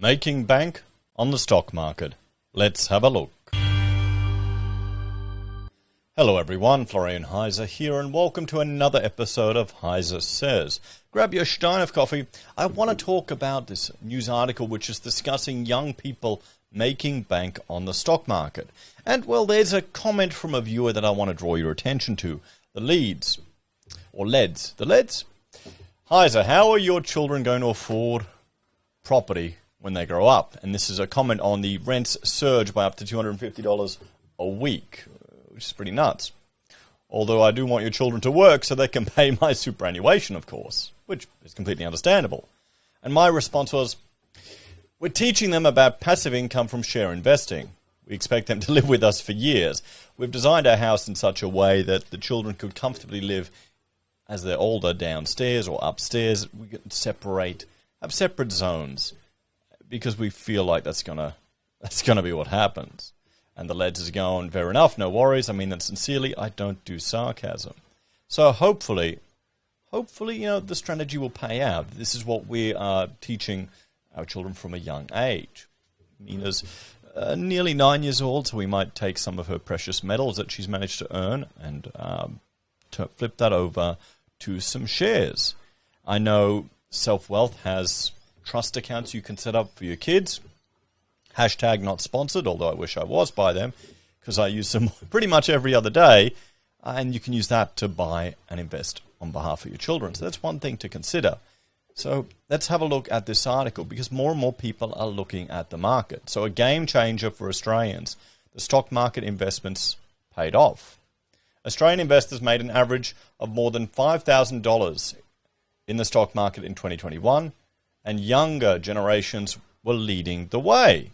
Making bank on the stock market. Let's have a look. Hello everyone, Florian.Heise here, and welcome to another episode of HeiseSays. Grab your stein of coffee. I want to talk about this news article which is discussing young people making bank on the stock market. And well, there's a comment from a viewer that I want to draw your attention to. The leads. Heise, how are your children going to afford property when they grow up? And this is a comment on the rents surge by up to $250 a week, which is pretty nuts. Although I do want your children to work so they can pay my superannuation, of course, which is completely understandable. And my response was, we're teaching them about passive income from share investing. We expect them to live with us for years. We've designed our house in such a way that the children could comfortably live as they're older downstairs or upstairs. We can have separate zones, because we feel like that's gonna be what happens. And the lads is going, fair enough, no worries. I mean that sincerely. I don't do sarcasm. So hopefully, the strategy will pay out. This is what we are teaching our children from a young age. Mina's nearly 9 years old, so we might take some of her precious metals that she's managed to earn and flip that over to some shares. I know SelfWealth has trust accounts you can set up for your kids. Hashtag not sponsored, although I wish I was by them, because I use them pretty much every other day. And you can use that to buy and invest on behalf of your children. So that's one thing to consider. So let's have a look at this article, because more and more people are looking at the market. So a game changer for Australians. The stock market investments paid off. Australian investors made an average of more than $5,000 in the stock market in 2021, and younger generations were leading the way.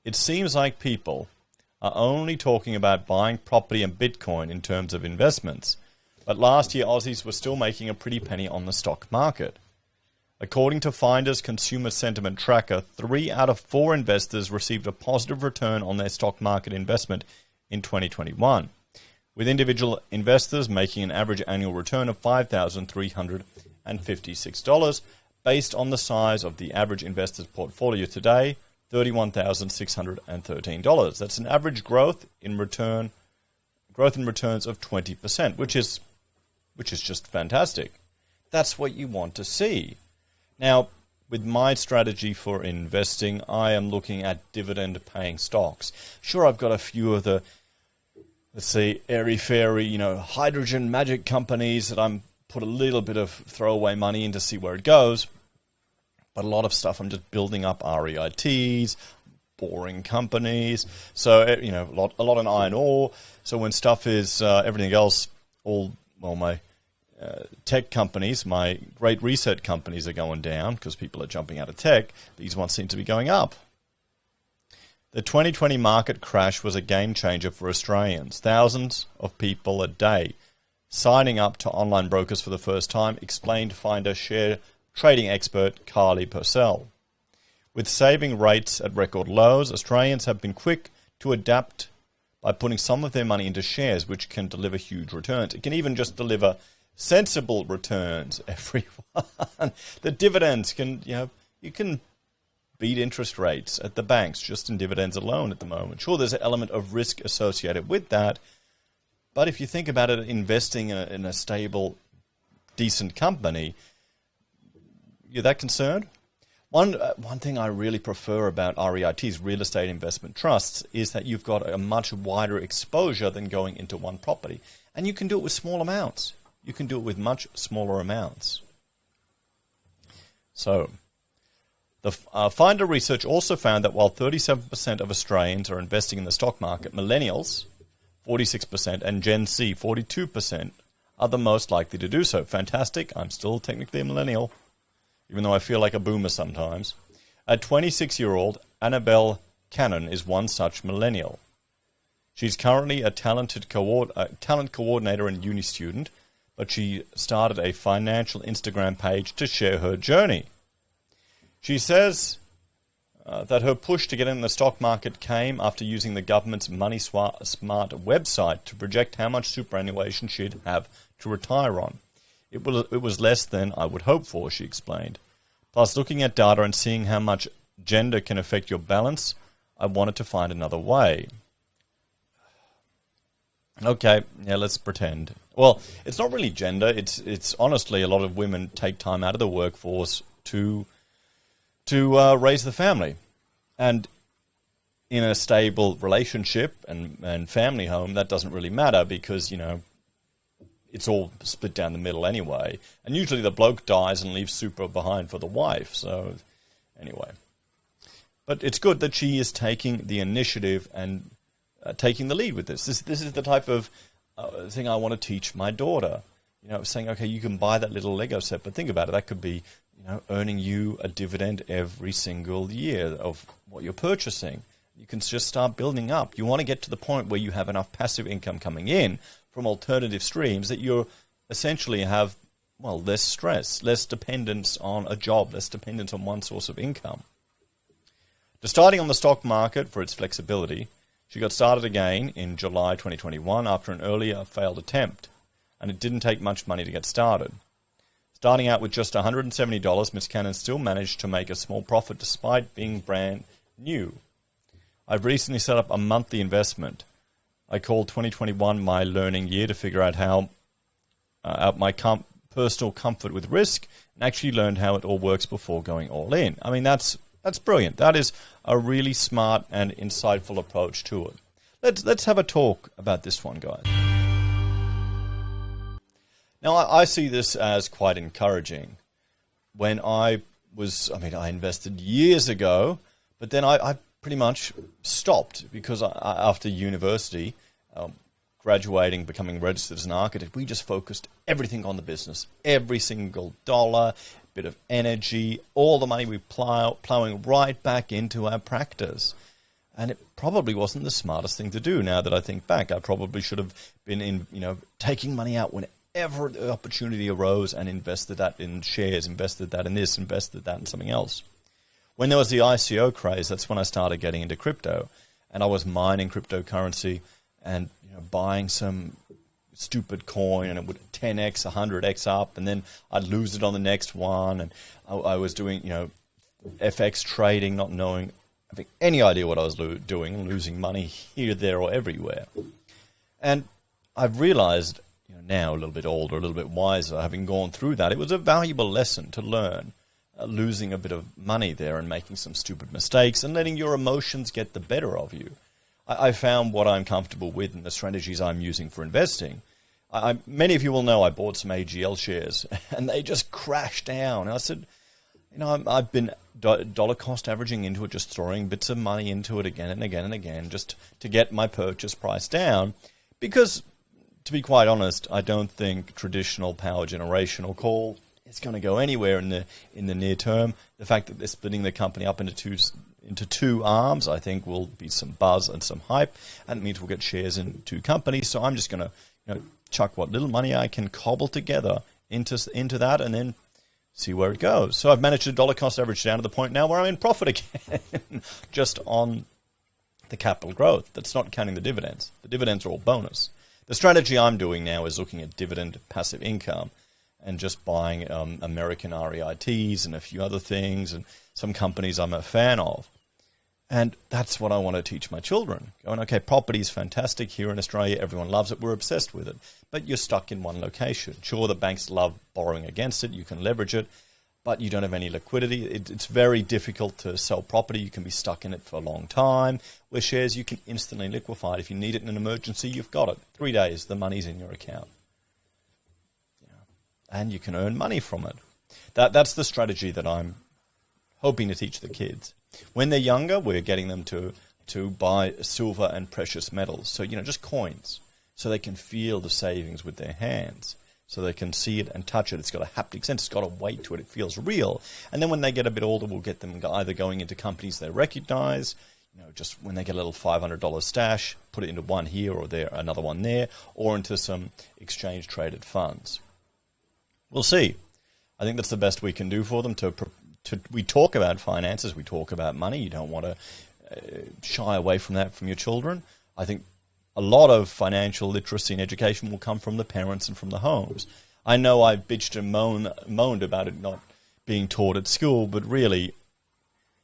It seems like people are only talking about buying property and Bitcoin in terms of investments, but last year Aussies were still making a pretty penny on the stock market. According to Finder's Consumer Sentiment Tracker, 3 out of 4 investors received a positive return on their stock market investment in 2021, with individual investors making an average annual return of $5,356, based on the size of the average investor's portfolio today, $31,613. That's an average growth in returns of 20%, which is just fantastic. That's what you want to see. Now, with my strategy for investing, I am looking at dividend-paying stocks. Sure, I've got a few of the, let's see, airy-fairy, hydrogen magic companies that I'm put a little bit of throwaway money in to see where it goes. But a lot of stuff I'm just building up REITs, boring companies. So, a lot in iron ore. So when stuff is, everything else, my tech companies, my great reset companies are going down because people are jumping out of tech. These ones seem to be going up. The 2020 market crash was a game changer for Australians. Thousands of people a day signing up to online brokers for the first time, explained Finder share trading expert Carly Purcell. With saving rates at record lows, Australians have been quick to adapt by putting some of their money into shares, which can deliver huge returns. It can even just deliver sensible returns, everyone. The dividends can, you can beat interest rates at the banks just in dividends alone at the moment. Sure, there's an element of risk associated with that, but if you think about it, investing in a stable, decent company, you're that concerned? One thing I really prefer about REITs, real estate investment trusts, is that you've got a much wider exposure than going into one property. And you can do it with small amounts. You can do it with much smaller amounts. So, the Finder research also found that while 37% of Australians are investing in the stock market, Millennials, 46%, and Gen Z, 42%, are the most likely to do so. Fantastic. I'm still technically a millennial, even though I feel like a boomer sometimes. A 26-year-old, Annabelle Cannon, is one such millennial. She's currently a talent coordinator and uni student, but she started a financial Instagram page to share her journey. She says that her push to get in the stock market came after using the government's Money Smart website to project how much superannuation she'd have to retire on. It was less than I would hope for, she explained. Plus, looking at data and seeing how much gender can affect your balance, I wanted to find another way. Okay, yeah, let's pretend. Well, it's not really gender. It's honestly a lot of women take time out of the workforce to raise the family. And in a stable relationship and family home, that doesn't really matter because, it's all split down the middle anyway. And usually the bloke dies and leaves super behind for the wife. So anyway. But it's good that she is taking the initiative and taking the lead with this. This is the type of thing I want to teach my daughter. Saying, okay, you can buy that little Lego set, but think about it. That could be, earning you a dividend every single year of what you're purchasing. You can just start building up. You want to get to the point where you have enough passive income coming in from alternative streams that you essentially have, less stress, less dependence on a job, less dependence on one source of income. Deciding on the stock market for its flexibility, she got started again in July 2021 after an earlier failed attempt, and it didn't take much money to get started. Starting out with just $170, Ms. Cannon still managed to make a small profit despite being brand new. I've recently set up a monthly investment. I called 2021 my learning year to figure out how out my personal comfort with risk and actually learned how it all works before going all in. I mean, that's brilliant. That is a really smart and insightful approach to it. Let's have a talk about this one, guys. Now, I see this as quite encouraging. When I invested years ago, but then I pretty much stopped because after university, graduating, becoming registered as an architect, we just focused everything on the business. Every single dollar, bit of energy, all the money we plowing right back into our practice. And it probably wasn't the smartest thing to do now that I think back. I probably should have been taking money out whenever the opportunity arose and invested that in shares, invested that in this, invested that in something else. When there was the ICO craze, that's when I started getting into crypto. And I was mining cryptocurrency and buying some stupid coin, and it would 10x, 100x up, and then I'd lose it on the next one. And I was doing, FX trading, not having any idea what I was doing, losing money here, there, or everywhere. And I've realized, now a little bit older, a little bit wiser, having gone through that, it was a valuable lesson to learn. Losing a bit of money there and making some stupid mistakes and letting your emotions get the better of you. I found what I'm comfortable with and the strategies I'm using for investing. Many of you will know I bought some AGL shares and they just crashed down. And I said, I've been dollar cost averaging into it, just throwing bits of money into it again and again and again just to get my purchase price down. Because, to be quite honest, I don't think traditional power generation or coal is going to go anywhere in the near term. The fact that they're splitting the company up into two arms, I think will be some buzz and some hype, and it means we'll get shares in two companies. So I'm just going to chuck what little money I can cobble together into that, and then see where it goes. So I've managed to dollar cost average down to the point now where I'm in profit again, just on the capital growth. That's not counting the dividends. The dividends are all bonus. The strategy I'm doing now is looking at dividend passive income and just buying American REITs and a few other things and some companies I'm a fan of. And that's what I want to teach my children. Going, okay, property is fantastic here in Australia. Everyone loves it. We're obsessed with it. But you're stuck in one location. Sure, the banks love borrowing against it. You can leverage it, but you don't have any liquidity. It's very difficult to sell property. You can be stuck in it for a long time. Where shares, you can instantly liquefy it. If you need it in an emergency, you've got it. 3 days, the money's in your account. And you can earn money from it. That's the strategy that I'm hoping to teach the kids. When they're younger, we're getting them to buy silver and precious metals. So, just coins. So they can feel the savings with their hands. So they can see it and touch it. It's got a haptic sense. It's got a weight to it. It feels real. And then when they get a bit older, we'll get them either going into companies they recognize, just when they get a little $500 stash, put it into one here or there, another one there, or into some exchange-traded funds. We'll see. I think that's the best we can do for them. We talk about finances, we talk about money. You don't want to shy away from that from your children. I think a lot of financial literacy and education will come from the parents and from the homes. I know I bitched and moaned about it not being taught at school, but really,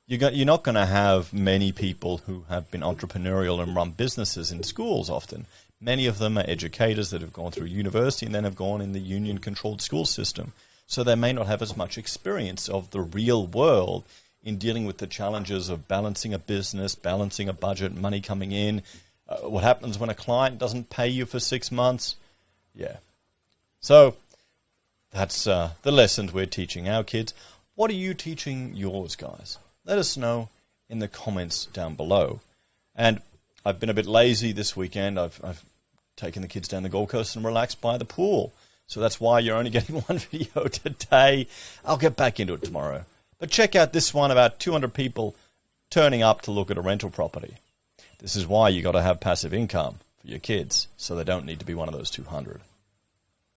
You're not going to have many people who have been entrepreneurial and run businesses in schools often. Many of them are educators that have gone through university and then have gone in the union-controlled school system. So they may not have as much experience of the real world in dealing with the challenges of balancing a business, balancing a budget, money coming in. What happens when a client doesn't pay you for 6 months? Yeah. So that's the lessons we're teaching our kids. What are you teaching yours, guys? Let us know in the comments down below. And I've been a bit lazy this weekend. I've taken the kids down the Gold Coast and relaxed by the pool. So that's why you're only getting one video today. I'll get back into it tomorrow. But check out this one, about 200 people turning up to look at a rental property. This is why you got to have passive income for your kids, so they don't need to be one of those 200.